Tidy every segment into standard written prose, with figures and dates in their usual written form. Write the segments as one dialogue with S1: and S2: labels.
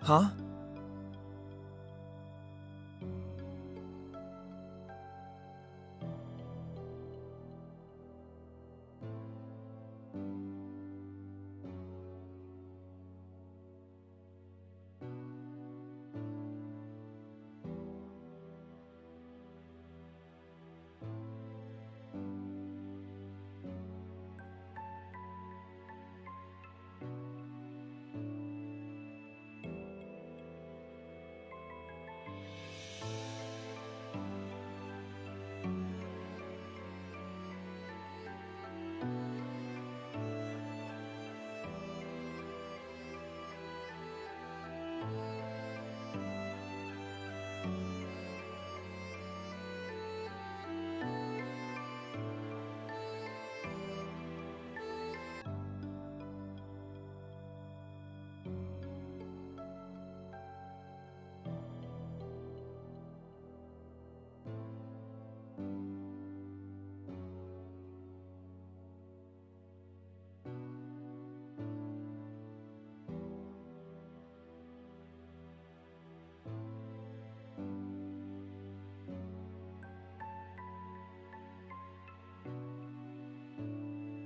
S1: Huh?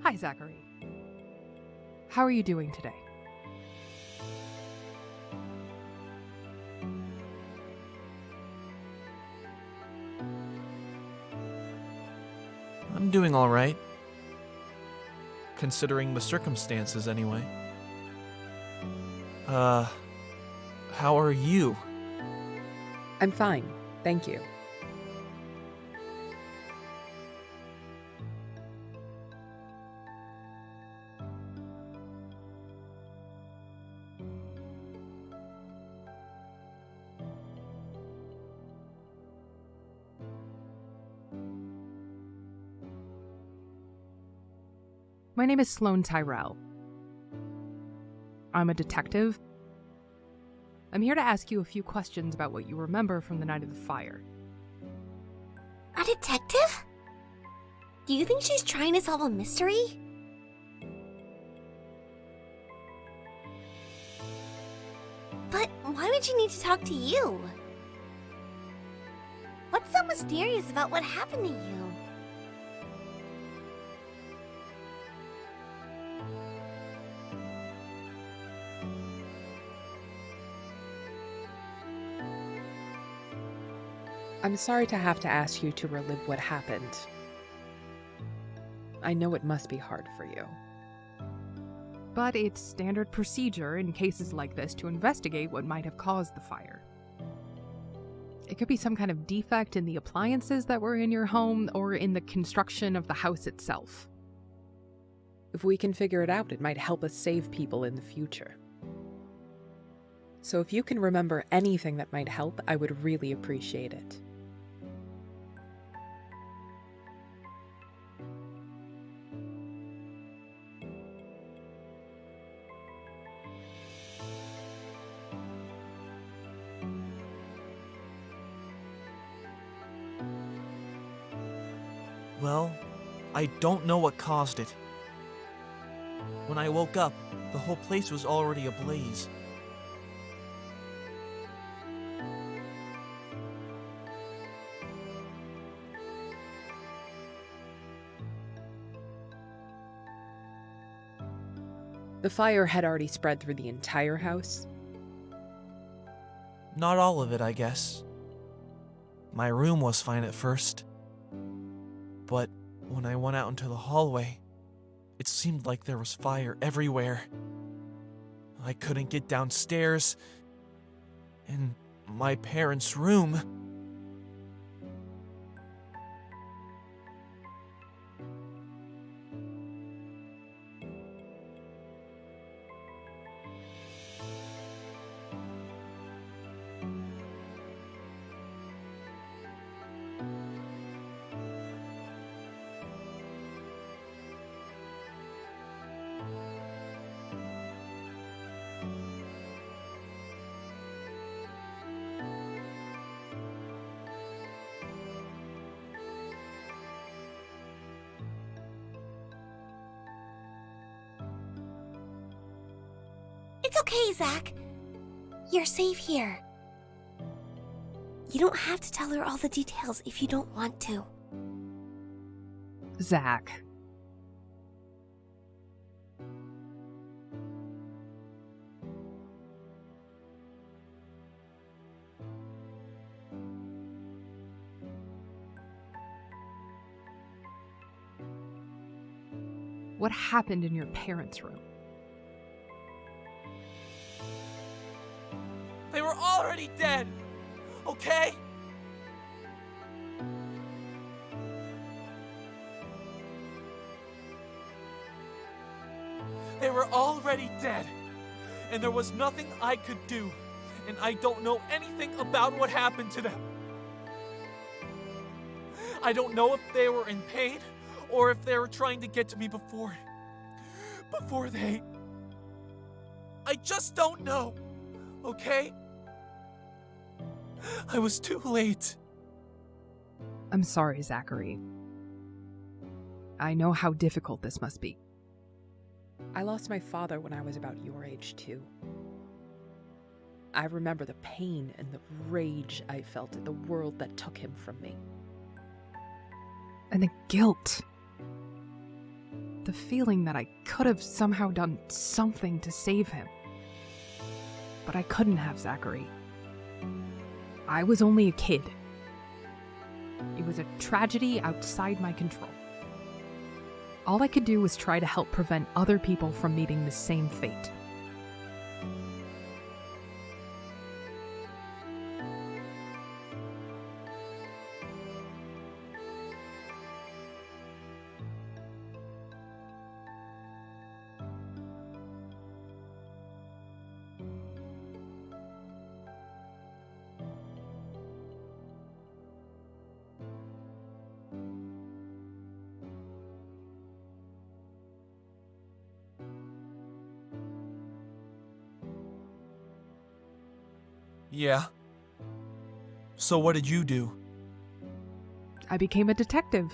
S2: Hi, Zachary. How are you doing today?
S1: I'm doing alright. Considering the circumstances, anyway. How are you?
S3: I'm fine, thank you.
S2: My name is Sloane Tyrell. I'm a detective. I'm here to ask you a few questions about what you remember from the night of the fire.
S4: A detective? Do you think she's trying to solve a mystery? But why would she need to talk to you? What's so mysterious about what happened to you?
S3: I'm sorry to have to ask you to relive what happened. I know it must be hard for you.
S2: But it's standard procedure in cases like this to investigate what might have caused the fire. It could be some kind of defect in the appliances that were in your home or in the construction of the house itself.
S3: If we can figure it out, it might help us save people in the future. So if you can remember anything that might help, I would really appreciate it.
S1: Well, I don't know what caused it. When I woke up, the whole place was already ablaze.
S3: The fire had already spread through the entire house.
S1: Not all of it, I guess. My room was fine at first. But when I went out into the hallway, it seemed like there was fire everywhere. I couldn't get downstairs. In my parents' room.
S4: It's okay, Zach. You're safe here. You don't have to tell her all the details if you don't want to.
S2: Zach. What happened in your parents' room?
S1: They were already dead, okay? They were already dead, and there was nothing I could do, and I don't know anything about what happened to them. I don't know if they were in pain, or if they were trying to get to me before they... I just don't know, okay? I was too late.
S2: I'm sorry, Zachary. I know how difficult this must be.
S3: I lost my father when I was about your age, too. I remember the pain and the rage I felt at the world that took him from me.
S2: And the guilt. The feeling that I could have somehow done something to save him. But I couldn't have, Zachary. I was only a kid. It was a tragedy outside my control. All I could do was try to help prevent other people from meeting the same fate.
S1: Yeah. So what did you do?
S2: I became a detective.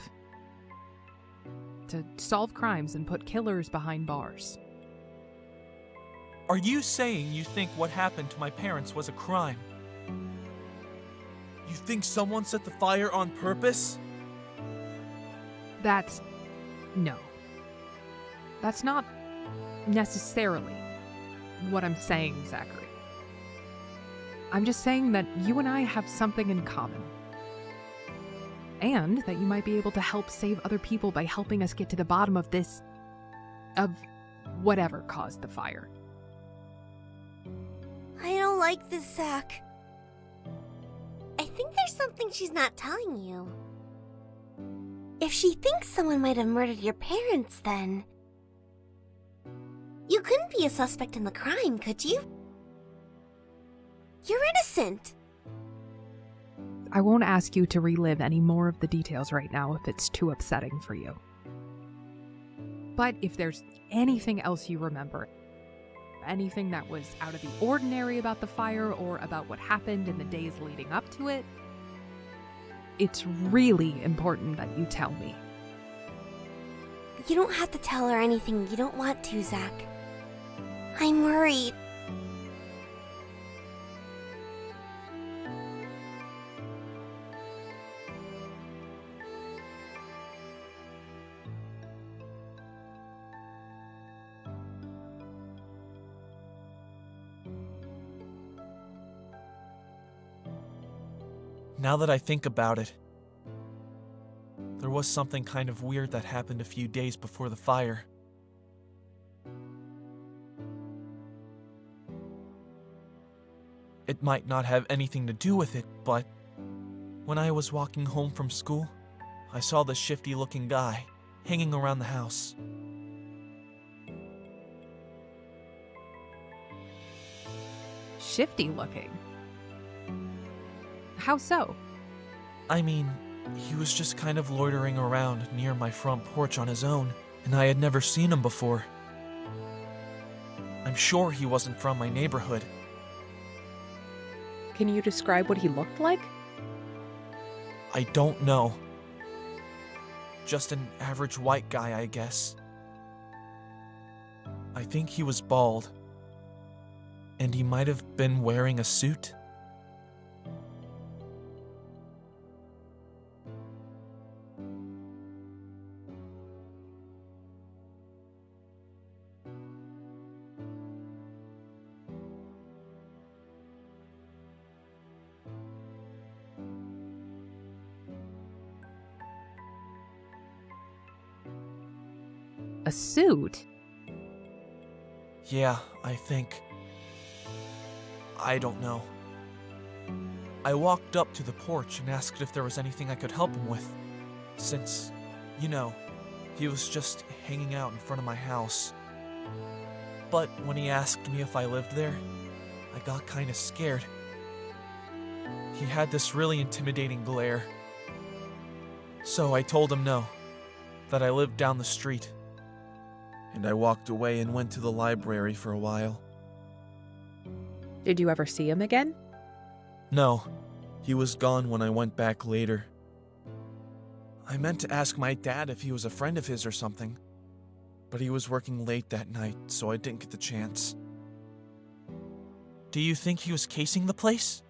S2: To solve crimes and put killers behind bars.
S1: Are you saying you think what happened to my parents was a crime? You think someone set the fire on purpose?
S2: No. That's not necessarily what I'm saying, Zachary. I'm just saying that you and I have something in common. And that you might be able to help save other people by helping us get to the bottom of this... of whatever caused the fire.
S4: I don't like this, Zach. I think there's something she's not telling you. If she thinks someone might have murdered your parents, then... you couldn't be a suspect in the crime, could you? You're innocent.
S2: I won't ask you to relive any more of the details right now if it's too upsetting for you. But if there's anything else you remember, anything that was out of the ordinary about the fire or about what happened in the days leading up to it, it's really important that you tell me.
S4: You don't have to tell her anything you don't want to, Zach. I'm worried.
S1: Now that I think about it, there was something kind of weird that happened a few days before the fire. It might not have anything to do with it, but when I was walking home from school, I saw this shifty-looking guy hanging around the house.
S2: Shifty looking. How so?
S1: I mean, he was just kind of loitering around near my front porch on his own, and I had never seen him before. I'm sure he wasn't from my neighborhood.
S3: Can you describe what he looked like?
S1: I don't know. Just an average white guy, I guess. I think he was bald. And he might have been wearing a suit.
S2: A suit?
S1: Yeah, I think. I don't know. I walked up to the porch and asked if there was anything I could help him with, since, he was just hanging out in front of my house. But when he asked me if I lived there, I got kinda scared. He had this really intimidating glare. So I told him no, that I lived down the street. And I walked away and went to the library for a while.
S3: Did you ever see him again?
S1: No, he was gone when I went back later. I meant to ask my dad if he was a friend of his or something, but he was working late that night, so I didn't get the chance. Do you think he was casing the place?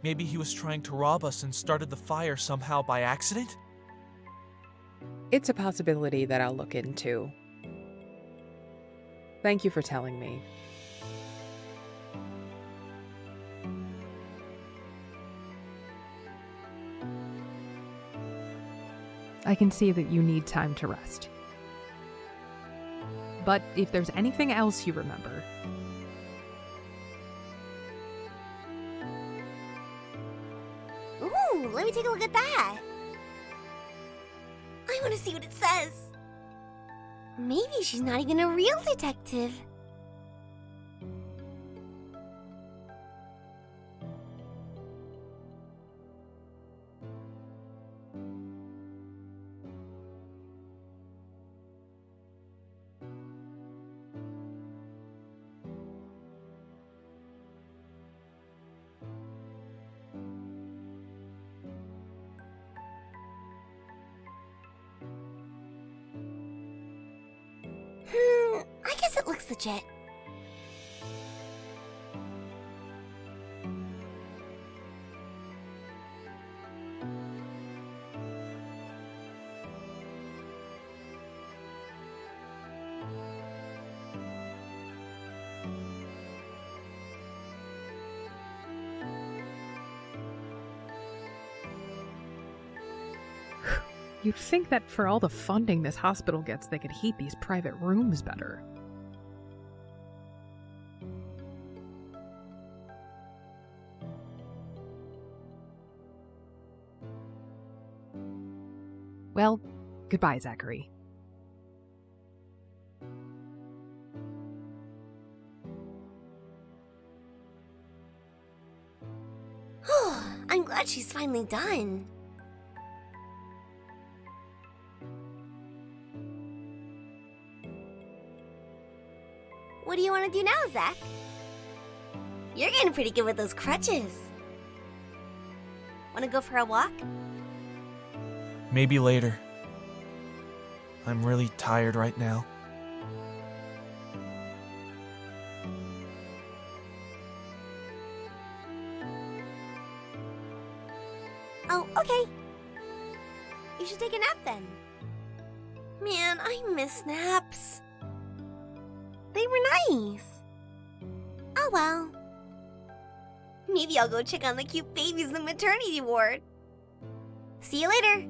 S1: Maybe he was trying to rob us and started the fire somehow by accident?
S3: It's a possibility that I'll look into. Thank you for telling me.
S2: I can see that you need time to rest. But if there's anything else you remember...
S4: Ooh, let me take a look at that. I want to see what it says. Maybe she's not even a real detective. I guess it looks legit.
S2: You'd think that for all the funding this hospital gets, they could heat these private rooms better. Well, goodbye, Zachary.
S4: I'm glad she's finally done. What do you want to do now, Zach? You're getting pretty good with those crutches. Want to go for a walk?
S1: Maybe later. I'm really tired right now.
S4: Oh, okay. You should take a nap then. Man, I miss naps. They were nice. Oh well. Maybe I'll go check on the cute babies in the maternity ward. See you later.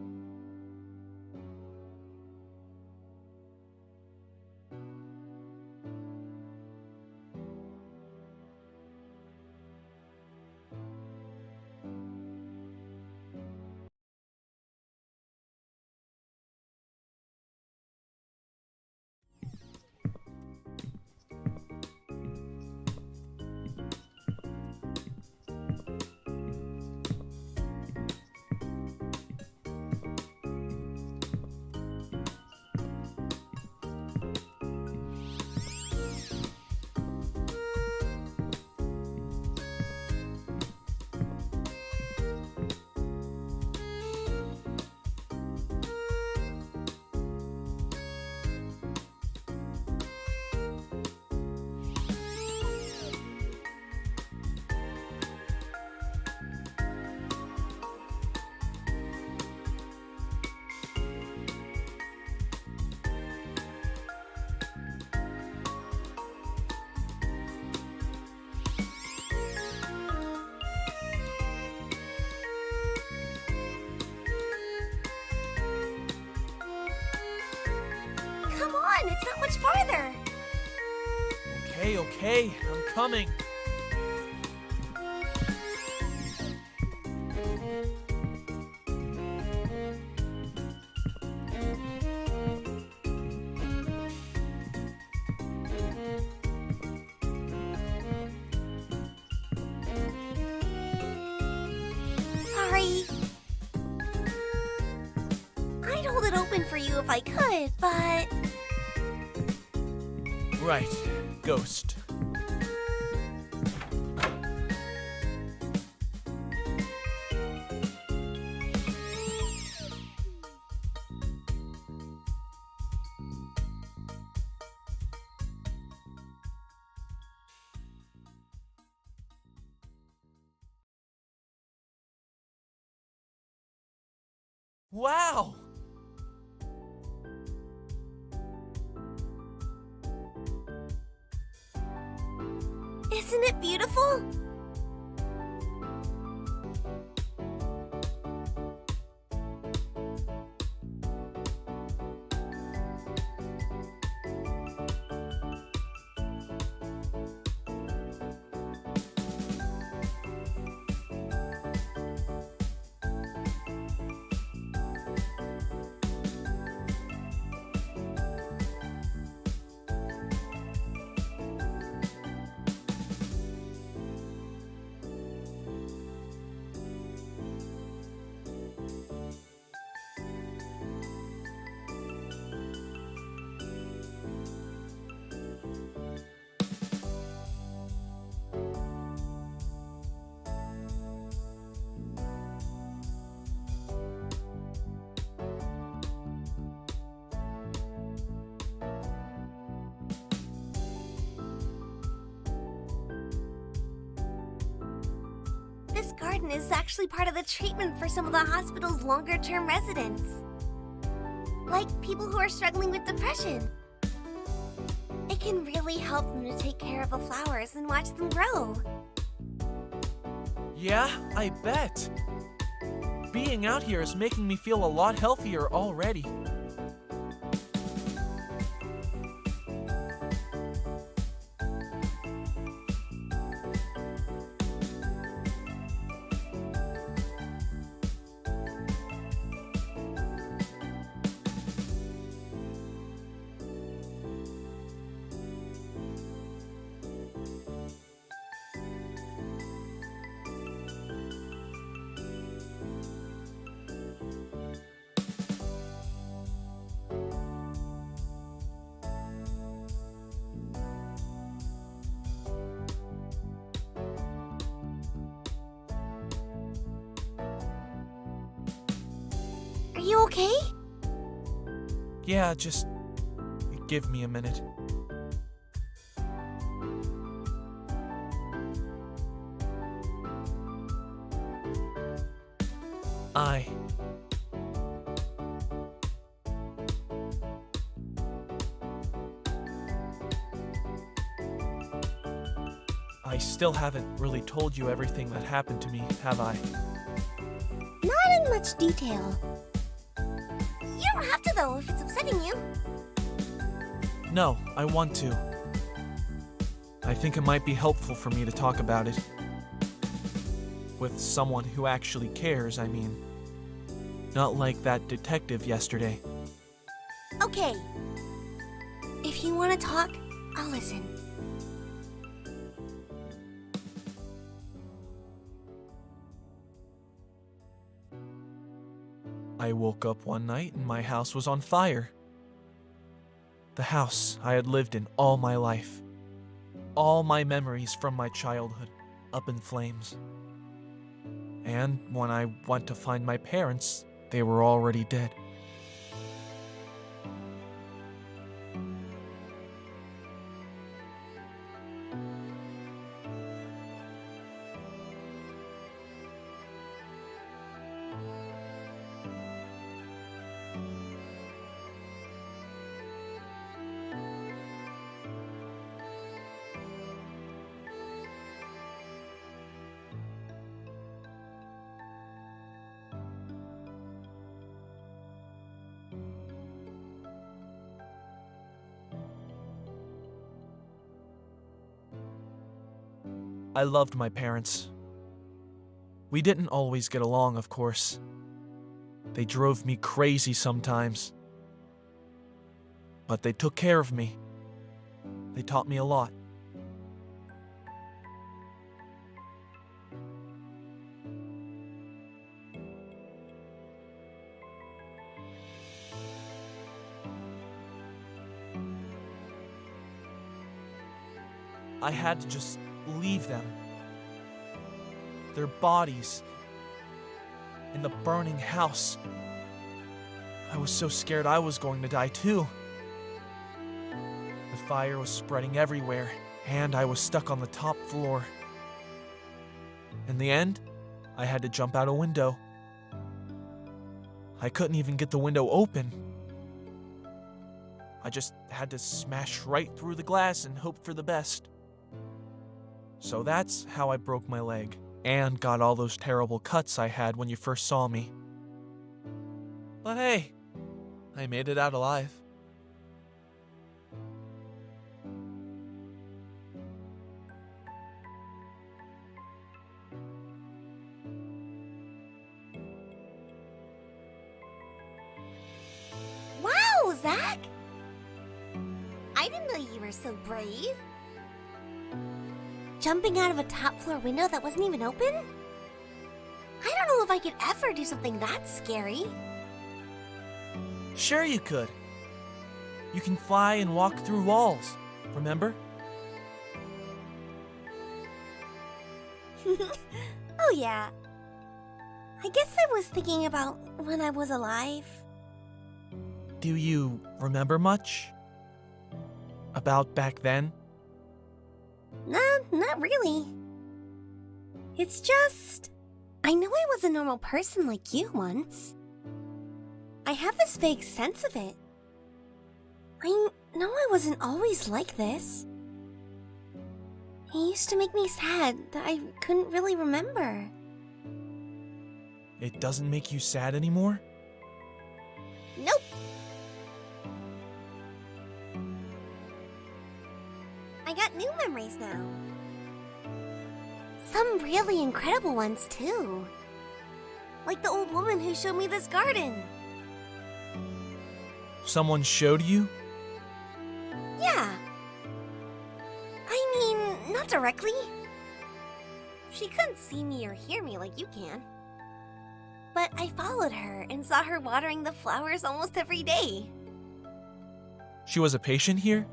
S4: farther.
S1: Okay, I'm coming.
S4: Sorry. I'd hold it open for you if I could, but...
S1: Right, ghost. Wow!
S4: Isn't it beautiful? This garden is actually part of the treatment for some of the hospital's longer-term residents. Like people who are struggling with depression. It can really help them to take care of the flowers and watch them grow.
S1: Yeah, I bet. Being out here is making me feel a lot healthier already.
S4: Are you okay?
S1: Yeah, just give me a minute. I still haven't really told you everything that happened to me, have I?
S4: Not in much detail. You don't have to, though, if it's upsetting you.
S1: No, I want to. I think it might be helpful for me to talk about it. With someone who actually cares, I mean. Not like that detective yesterday.
S4: Okay. If you want to talk, I'll listen.
S1: I woke up one night and my house was on fire. The house I had lived in all my life. All my memories from my childhood, up in flames. And when I went to find my parents, they were already dead. I loved my parents. We didn't always get along, of course. They drove me crazy sometimes. But they took care of me. They taught me a lot. I had to just leave them. Their bodies in the burning house. I was so scared I was going to die too. The fire was spreading everywhere, and I was stuck on the top floor. In the end, I had to jump out a window. I couldn't even get the window open. I just had to smash right through the glass and hope for the best. So that's how I broke my leg, and got all those terrible cuts I had when you first saw me. But hey, I made it out alive.
S4: Wow, Zach! I didn't know you were so brave. Jumping out of a top floor window that wasn't even open? I don't know if I could ever do something that scary.
S1: Sure you could. You can fly and walk through walls, remember?
S4: Oh yeah. I guess I was thinking about when I was alive.
S1: Do you remember much? About back then?
S4: Nah, not really. It's just, I know I was a normal person like you once. I have this vague sense of it. I know I wasn't always like this. It used to make me sad that I couldn't really remember.
S1: It doesn't make you sad anymore?
S4: Nope. I got new memories now. Some really incredible ones, too. Like the old woman who showed me this garden.
S1: Someone showed you?
S4: Yeah. I mean, not directly. She couldn't see me or hear me like you can. But I followed her and saw her watering the flowers almost every day.
S1: She was a patient here?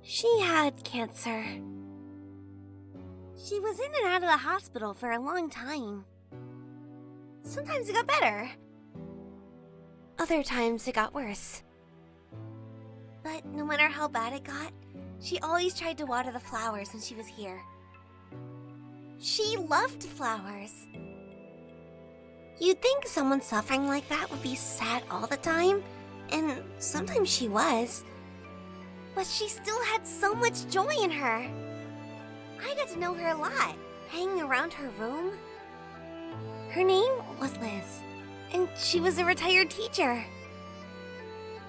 S4: She had cancer. She was in and out of the hospital for a long time. Sometimes it got better. Other times it got worse. But no matter how bad it got, she always tried to water the flowers when she was here. She loved flowers. You'd think someone suffering like that would be sad all the time, and sometimes she was. But she still had so much joy in her. I got to know her a lot, hanging around her room. Her name was Liz, and she was a retired teacher.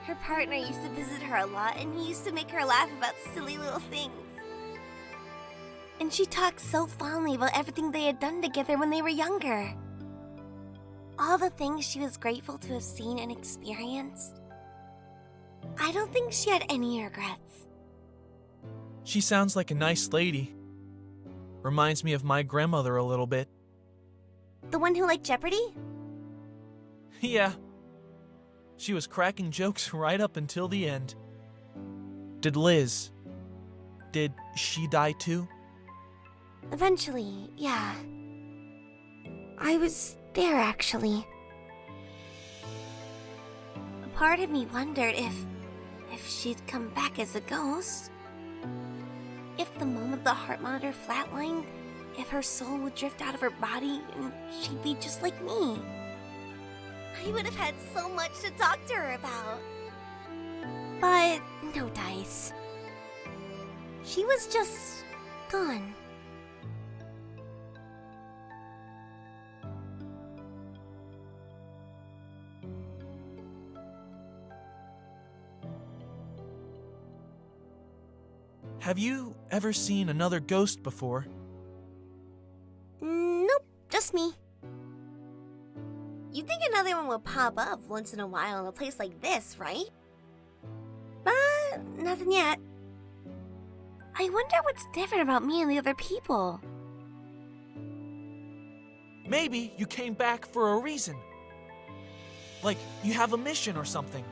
S4: Her partner used to visit her a lot, and he used to make her laugh about silly little things. And she talked so fondly about everything they had done together when they were younger. All the things she was grateful to have seen and experienced. I don't think she had any regrets.
S1: She sounds like a nice lady. Reminds me of my grandmother a little bit.
S4: The one who liked Jeopardy?
S1: Yeah. She was cracking jokes right up until the end. Did she die too?
S4: Eventually, yeah. I was there, actually. A part of me wondered if she'd come back as a ghost. If the moment the heart monitor flatlined, if her soul would drift out of her body and she'd be just like me. I would have had so much to talk to her about. But no dice. She was just gone.
S1: Have you ever seen another ghost before?
S4: Nope, just me. You'd think another one would pop up once in a while in a place like this, right? But nothing yet. I wonder what's different about me and the other people.
S1: Maybe you came back for a reason. Like you have a mission or something.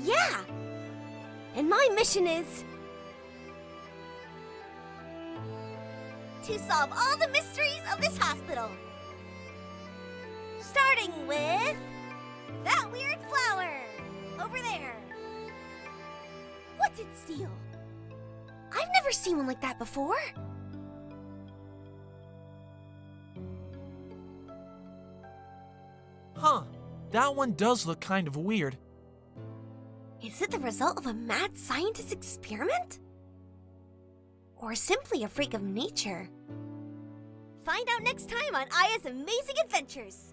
S4: Yeah! And my mission is to solve all the mysteries of this hospital. Starting with that weird flower over there. What's it steal? I've never seen one like that before.
S1: Huh, that one does look kind of weird.
S4: Is it the result of a mad scientist experiment? Or simply a freak of nature? Find out next time on Aya's Amazing Adventures!